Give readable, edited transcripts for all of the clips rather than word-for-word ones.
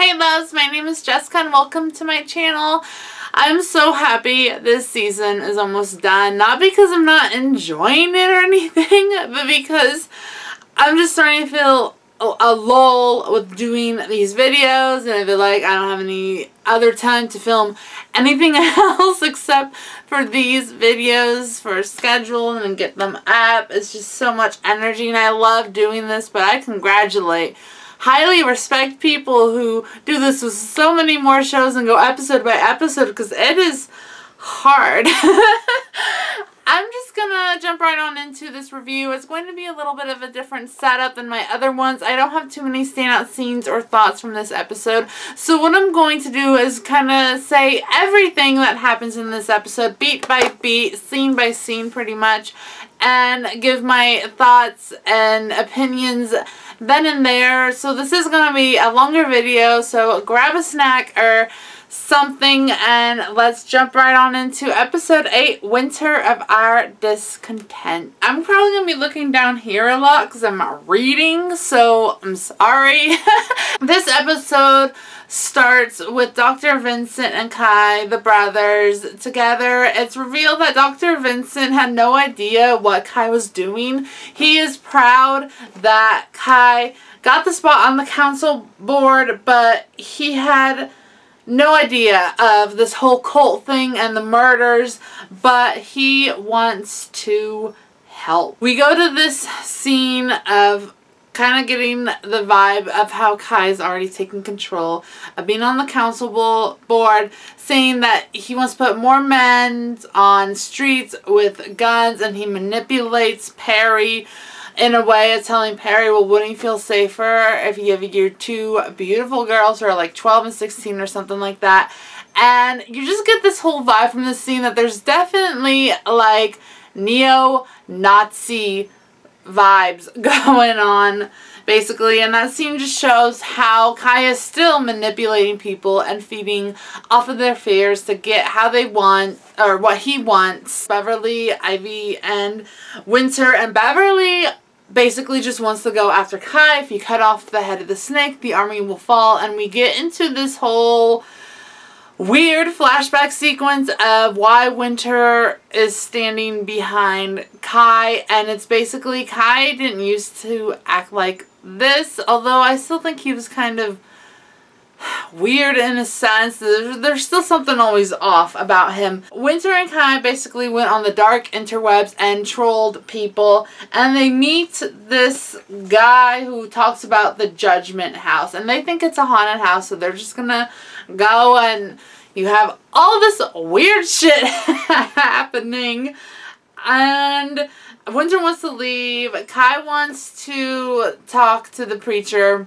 Hey loves, my name is Jessica and welcome to my channel. I'm so happy this season is almost done. Not because I'm not enjoying it or anything, but because I'm just starting to feel a lull with doing these videos, and I feel like I don't have any other time to film anything else except for these videos for schedule and get them up. It's just so much energy and I love doing this, but I highly respect people who do this with so many more shows and go episode by episode, because it is hard. I'm just gonna jump right on into this review. It's going to be a little bit of a different setup than my other ones. I don't have too many standout scenes or thoughts from this episode. So what I'm going to do is kind of say everything that happens in this episode, beat by beat, scene by scene pretty much, and give my thoughts and opinions then and there. So this is going to be a longer video, so grab a snack or something and let's jump right on into episode 8, Winter of Our Discontent. I'm probably going to be looking down here a lot because I'm reading, so I'm sorry. This episode starts with Dr. Vincent and Kai, the brothers, together. It's revealed that Dr. Vincent had no idea what Kai was doing. He is proud that Kai got the spot on the council board, but he had no idea of this whole cult thing and the murders, but he wants to help. We go to this scene of kind of getting the vibe of how Kai's already taken control of being on the council board, saying that he wants to put more men on streets with guns, and he manipulates Perry in a way of telling Perry, well, wouldn't you feel safer if you have your two beautiful girls who are like 12 and 16 or something like that? And you just get this whole vibe from this scene that there's definitely like neo-Nazi vibes going on basically, and that scene just shows how Kai is still manipulating people and feeding off of their fears to get how they want, or what he wants. Beverly, Ivy, and Winter, and Beverly basically just wants to go after Kai. If you cut off the head of the snake, the army will fall, and we get into this whole weird flashback sequence of why Winter is standing behind Kai, and it's basically Kai didn't used to act like this, although I still think he was kind of weird in a sense. There's still something always off about him. Winter and Kai basically went on the dark interwebs and trolled people, and they meet this guy who talks about the Judgment House, and they think it's a haunted house, so they're just gonna go, and you have all this weird shit happening, and Winter wants to leave. Kai wants to talk to the preacher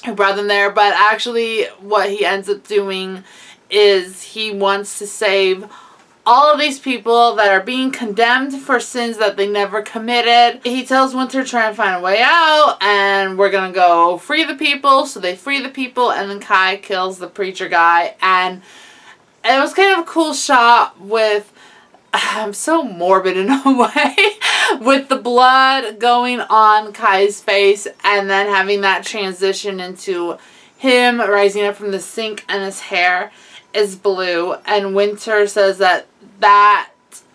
who brought them there, but actually what he ends up doing is he wants to save all of these people that are being condemned for sins that they never committed. He tells Winter to try and find a way out, and we're gonna go free the people. So they free the people, and then Kai kills the preacher guy, and it was kind of a cool shot with, I'm so morbid in a way, with the blood going on Kai's face and then having that transition into him rising up from the sink and his hair is blue. And Winter says that that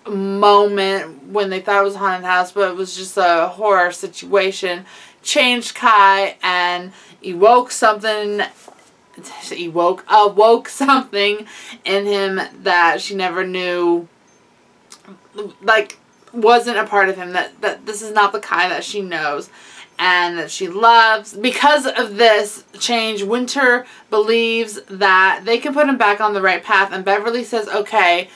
moment when they thought it was a haunted house, but it was just a horror situation, changed Kai and awoke something in him that she never knew, like, wasn't a part of him, that this is not the Kai that she knows and that she loves. Because of this change, Winter believes that they can put him back on the right path, and Beverly says, okay,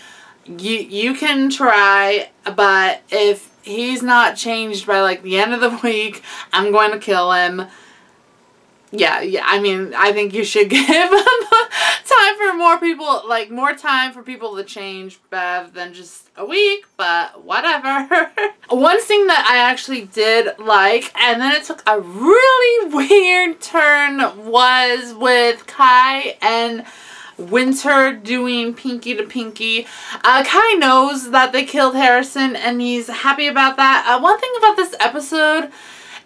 you can try, but if he's not changed by like the end of the week, I'm going to kill him. Yeah, I mean, I think you should give him time for more people, like more time for people to change, Bev, than just a week, but whatever. One thing that I actually did like, and then it took a really weird turn, was with Kai and Winter doing pinky to pinky. Kai knows that they killed Harrison, and he's happy about that. One thing about this episode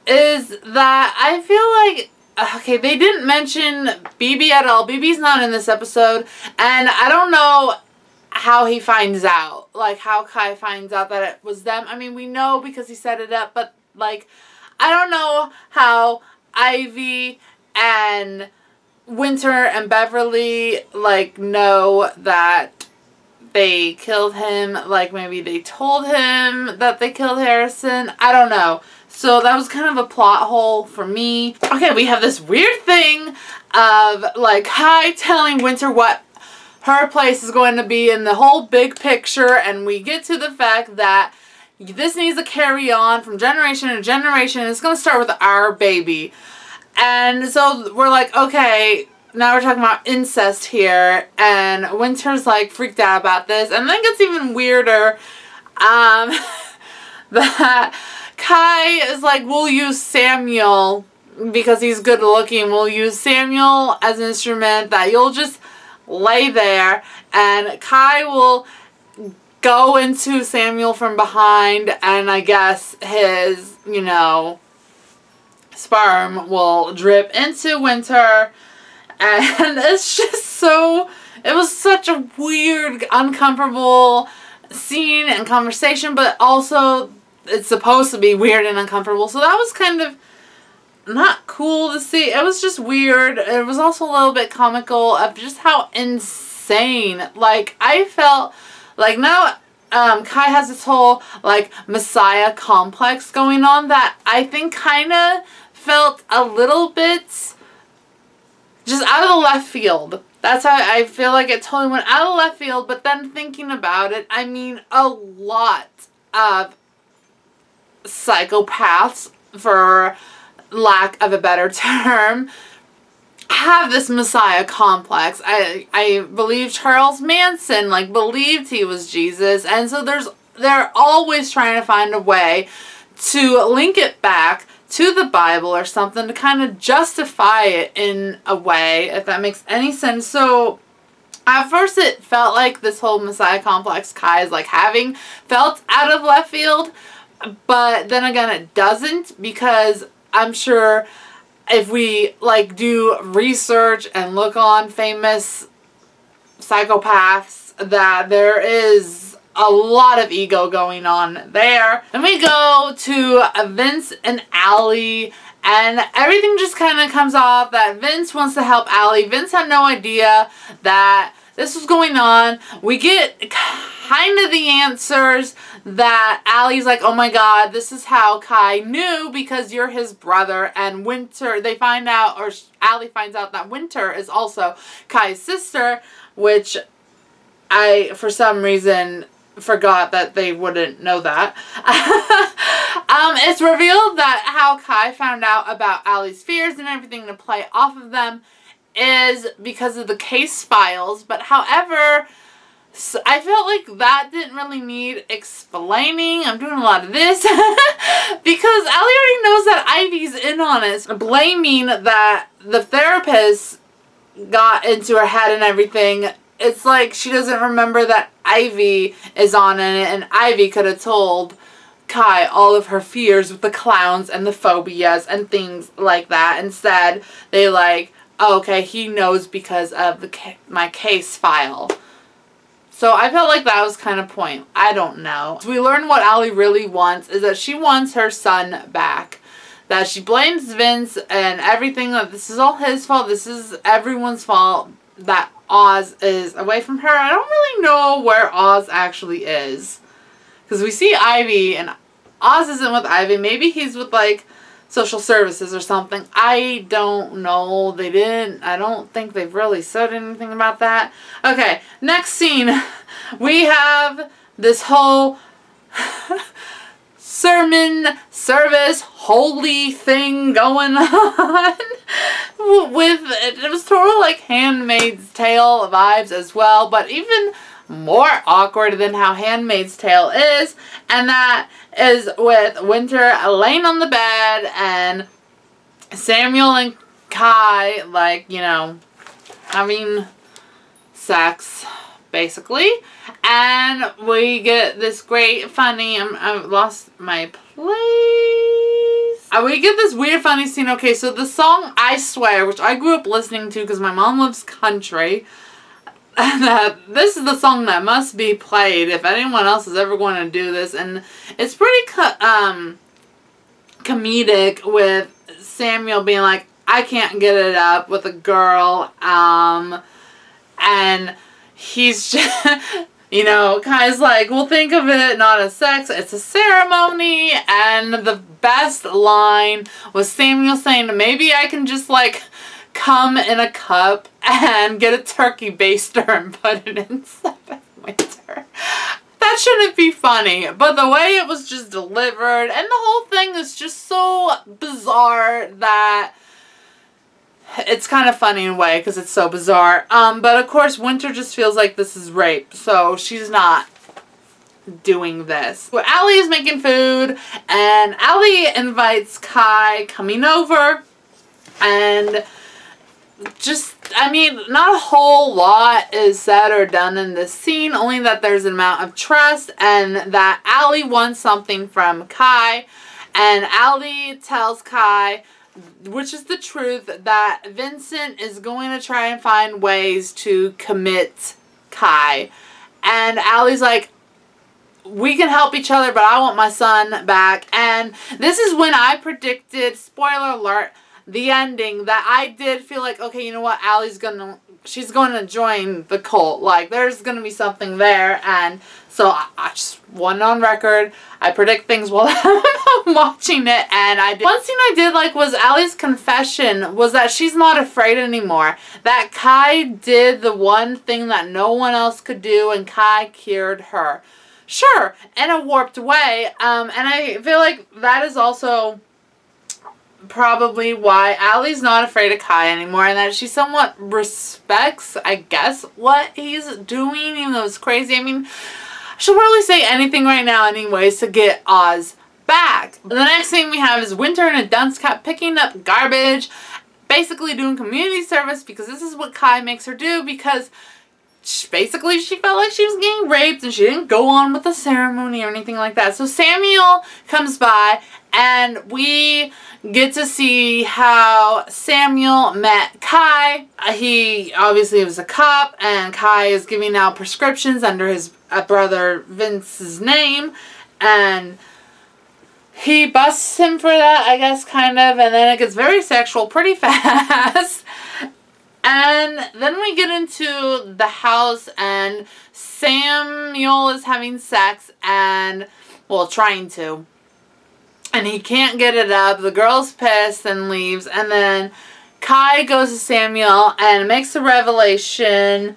is that I feel like okay, they didn't mention BB at all. BB's not in this episode, and I don't know how he finds out. Like, how Kai finds out that it was them. I mean, we know because he set it up, but, like, I don't know how Ivy and Winter and Beverly, like, know that they killed him. Like, maybe they told him that they killed Harrison. I don't know. So that was kind of a plot hole for me. Okay, we have this weird thing of, like, Kai telling Winter what her place is going to be in the whole big picture, and we get to the fact that this needs to carry on from generation to generation. It's going to start with our baby. And so we're like, okay, now we're talking about incest here, and Winter's like freaked out about this, and then it gets even weirder that Kai is like, we'll use Samuel because he's good looking. We'll use Samuel as an instrument that you'll just lay there, and Kai will go into Samuel from behind, and I guess his, you know, sperm will drip into Winter, and it's just so, it was such a weird, uncomfortable scene and conversation, but also it's supposed to be weird and uncomfortable, so that was kind of not cool to see. It was just weird. It was also a little bit comical of just how insane, like, I felt like now Kai has this whole, like, Messiah complex going on that I think kind of felt a little bit just out of the left field. That's how I feel like it totally went out of left field, but then thinking about it, I mean, a lot of psychopaths, for lack of a better term, have this Messiah complex. I believe Charles Manson, like, believed he was Jesus, and so they're always trying to find a way to link it back to the Bible or something to kind of justify it in a way, if that makes any sense. So at first it felt like this whole Messiah complex Kai is like having felt out of left field, but then again it doesn't, because I'm sure if we, like, do research and look on famous psychopaths, that there is a lot of ego going on there. Then we go to Vince and Allie, and everything just kind of comes off that Vince wants to help Allie. Vince had no idea that this was going on. We get kind of the answers that Allie's like, oh my god, this is how Kai knew because you're his brother, and Winter, they find out, or Allie finds out that Winter is also Kai's sister, which I, for some reason, forgot that they wouldn't know that. It's revealed that how Kai found out about Allie's fears and everything to play off of them is because of the case files, but however, so I felt like that didn't really need explaining. I'm doing a lot of this because Allie already knows that Ivy's in on it, blaming that the therapist got into her head and everything. It's like she doesn't remember that Ivy is on in it, and Ivy could have told Kai all of her fears with the clowns and the phobias and things like that. Instead, they like, oh, okay, he knows because of my case file. So I felt like that was kind of point. I don't know. So we learn what Allie really wants is that she wants her son back. That she blames Vince and everything, that this is all his fault. This is everyone's fault that Oz is away from her. I don't really know where Oz actually is. Because we see Ivy and Oz isn't with Ivy. Maybe he's with, like, social services or something. I don't know. They didn't. I don't think they've really said anything about that. Okay, next scene. We have this whole sermon, service, holy thing going on. With, it was sort of like Handmaid's Tale vibes as well, but even more awkward than how Handmaid's Tale is, and that is with Winter laying on the bed and Samuel and Kai, like, you know, having sex, basically, and we get this great, funny, I've lost my place. we get this weird funny scene. Okay, so the song I Swear, which I grew up listening to because my mom lives country, and this is the song that must be played if anyone else is ever going to do this. And it's pretty comedic with Samuel being like, I can't get it up with a girl, and he's just, you know, Kai's like, well, think of it not as sex, it's a ceremony. And the best line was Samuel saying, maybe I can just like come in a cup and get a turkey baster and put it in 7th winter. That shouldn't be funny, but the way it was just delivered and the whole thing is just so bizarre that it's kind of funny in a way because it's so bizarre. But of course Winter just feels like this is rape, so she's not doing this. So Allie is making food and Allie invites Kai coming over, and just, I mean, not a whole lot is said or done in this scene, only that there's an amount of trust and that Allie wants something from Kai, and Allie tells Kai, which is the truth, that Vincent is going to try and find ways to commit Kai. And Allie's like, we can help each other, but I want my son back. And this is when I predicted, spoiler alert, the ending, that I did feel like, okay, you know what, she's going to join the cult. Like, there's going to be something there. And so I just went on record. I predict things while I'm watching it. And I did. One scene I did like was Allie's confession was that she's not afraid anymore. That Kai did the one thing that no one else could do, and Kai cured her. Sure, in a warped way. And I feel like that is also probably why Allie's not afraid of Kai anymore, and that she somewhat respects, I guess, what he's doing, even though it's crazy. I mean, she'll probably say anything right now anyways to get Oz back. The next thing we have is Winter in a dunce cap picking up garbage, basically doing community service, because this is what Kai makes her do, because basically she felt like she was getting raped and she didn't go on with the ceremony or anything like that. So Samuel comes by and we get to see how Samuel met Kai. He obviously was a cop, and Kai is giving out prescriptions under his brother Vince's name, and he busts him for that, I guess, kind of, and then it gets very sexual pretty fast. And then we get into the house and Samuel is having sex and, well, trying to. And he can't get it up. The girl's pissed and leaves. And then Kai goes to Samuel and makes a revelation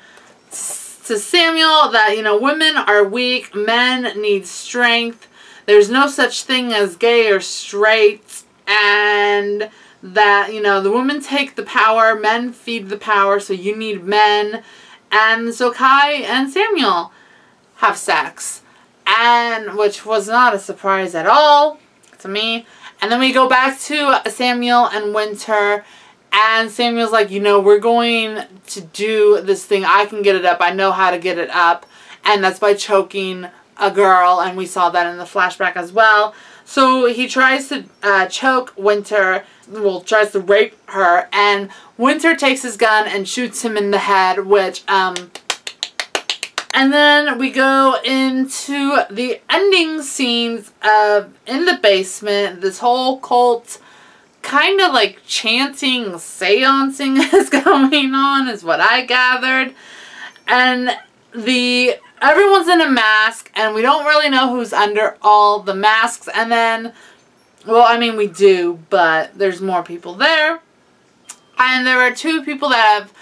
to Samuel that, you know, women are weak, men need strength. There's no such thing as gay or straight. And that, you know, the women take the power, men feed the power, so you need men. And so Kai and Samuel have sex. And, which was not a surprise at all to me. And then we go back to Samuel and Winter, and Samuel's like, you know, we're going to do this thing. I can get it up. I know how to get it up. And that's by choking a girl, and we saw that in the flashback as well. So he tries to choke Winter, well, tries to rape her, and Winter takes his gun and shoots him in the head, which, and then we go into the ending scenes of in the basement. This whole cult kind of like chanting, seancing is going on, is what I gathered. And everyone's in a mask, and we don't really know who's under all the masks. And then, well, I mean, we do, but there's more people there. And there are two people that have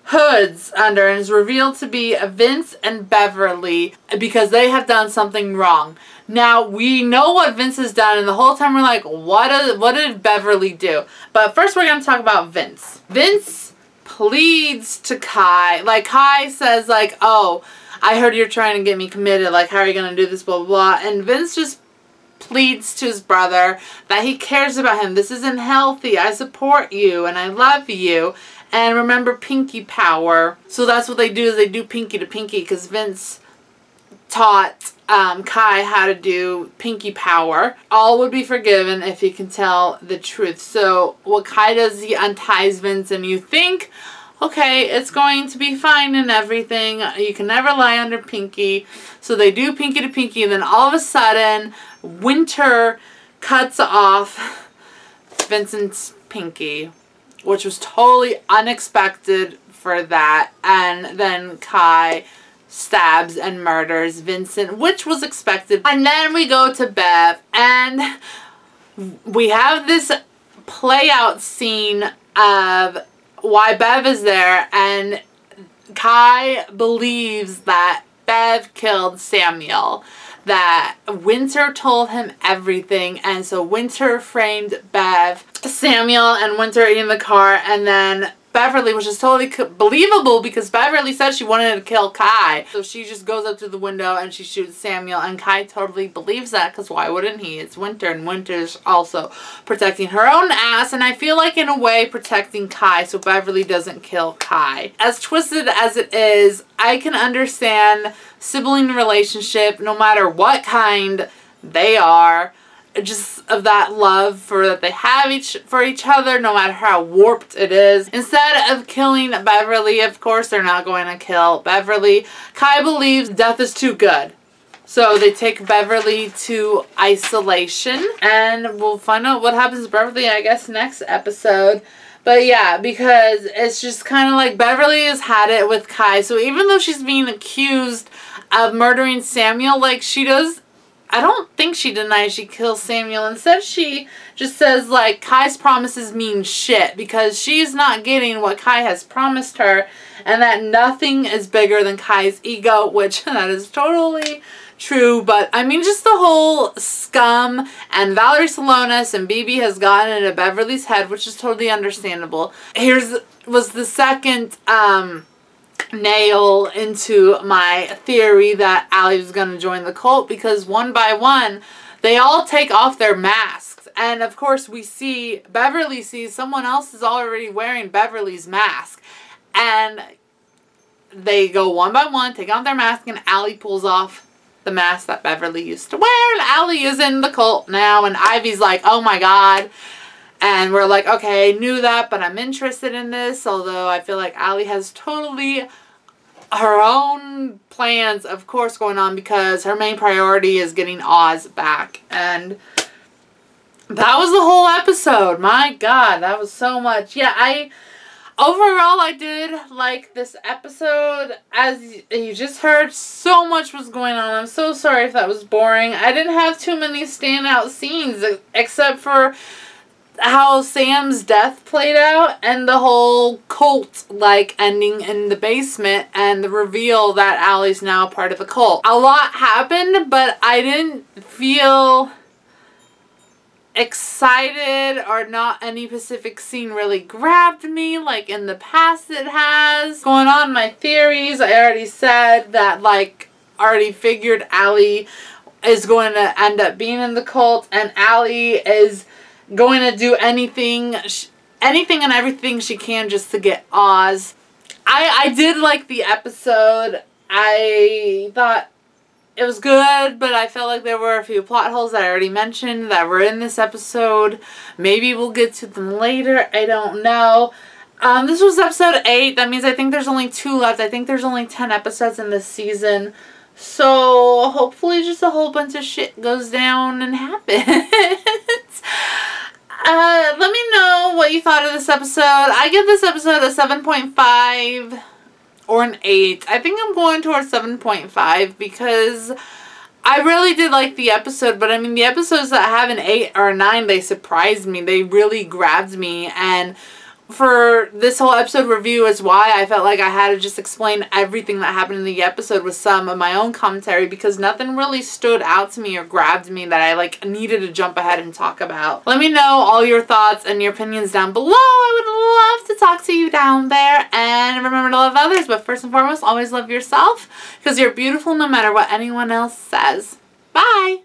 hoods under, and it's revealed to be Vince and Beverly, because they have done something wrong. Now, we know what Vince has done, and the whole time we're like, what did Beverly do? But first we're going to talk about Vince. Vince pleads to Kai. Like, Kai says, like, oh, I heard you're trying to get me committed. Like, how are you going to do this, blah, blah, blah. And Vince just pleads to his brother that he cares about him. This isn't healthy. I support you, and I love you. And remember pinky power. So that's what they do, is they do pinky to pinky, because Vince taught Kai how to do pinky power. All would be forgiven if he can tell the truth. So what Kai does, he unties Vincent. You think, okay, it's going to be fine and everything. You can never lie under Pinky. So they do Pinky to Pinky, and then all of a sudden, Winter cuts off Vincent's Pinky, which was totally unexpected for that. And then Kai stabs and murders Vincent, which was expected. And then we go to Bev, and we have this play out scene of why Bev is there, and Kai believes that Bev killed Samuel, that Winter told him everything, and so Winter framed Bev, Samuel and Winter in the car, and then Beverly, which is totally believable because Beverly said she wanted to kill Kai. So she just goes up to the window and she shoots Samuel, and Kai totally believes that because why wouldn't he? It's Winter, and Winter's also protecting her own ass, and I feel like in a way protecting Kai so Beverly doesn't kill Kai. As twisted as it is, I can understand sibling relationship no matter what kind they are. Just of that love that they have for each other, no matter how warped it is. Instead of killing Beverly, of course they're not going to kill Beverly. Kai believes death is too good. So they take Beverly to isolation, and we'll find out what happens to Beverly, I guess, next episode. But yeah, because it's just kind of like Beverly has had it with Kai. So even though she's being accused of murdering Samuel, like she does, I don't think she denies she kills Samuel. Instead, she just says, like, Kai's promises mean shit because she's not getting what Kai has promised her, and that nothing is bigger than Kai's ego, which that is totally true. But, I mean, just the whole scum and Valerie Salonis and BB has gotten into Beverly's head, which is totally understandable. Was the second, nail into my theory that Allie was going to join the cult, because one by one they all take off their masks, and of course we see Beverly sees someone else is already wearing Beverly's mask, and they go one by one, take off their mask, and Allie pulls off the mask that Beverly used to wear, and Allie is in the cult now, and Ivy's like, oh my god. And we're like, okay, I knew that, but I'm interested in this. Although I feel like Allie has totally her own plans, of course, going on because her main priority is getting Oz back. And that was the whole episode. My God, that was so much. Yeah, overall, I did like this episode. As you just heard, so much was going on. I'm so sorry if that was boring. I didn't have too many standout scenes except for how Sam's death played out and the whole cult-like ending in the basement and the reveal that Allie's now part of the cult. A lot happened, but I didn't feel excited, or not any specific scene really grabbed me like in the past it has. Going on my theories, I already said that, like, already figured Allie is going to end up being in the cult, and Allie is going to do anything and everything she can just to get Oz. I did like the episode. I thought it was good, but I felt like there were a few plot holes that I already mentioned that were in this episode. Maybe we'll get to them later. I don't know. This was episode 8. That means I think there's only 2 left. I think there's only 10 episodes in this season. So hopefully just a whole bunch of shit goes down and happens. Let me know what you thought of this episode. I give this episode a 7.5 or an 8. I think I'm going towards 7.5 because I really did like the episode. But I mean, the episodes that have an 8 or a 9, they surprised me. They really grabbed me. And for this whole episode review is why I felt like I had to just explain everything that happened in the episode with some of my own commentary, because nothing really stood out to me or grabbed me that I like needed to jump ahead and talk about. Let me know all your thoughts and your opinions down below. I would love to talk to you down there, and remember to love others, but first and foremost, always love yourself, because you're beautiful no matter what anyone else says. Bye!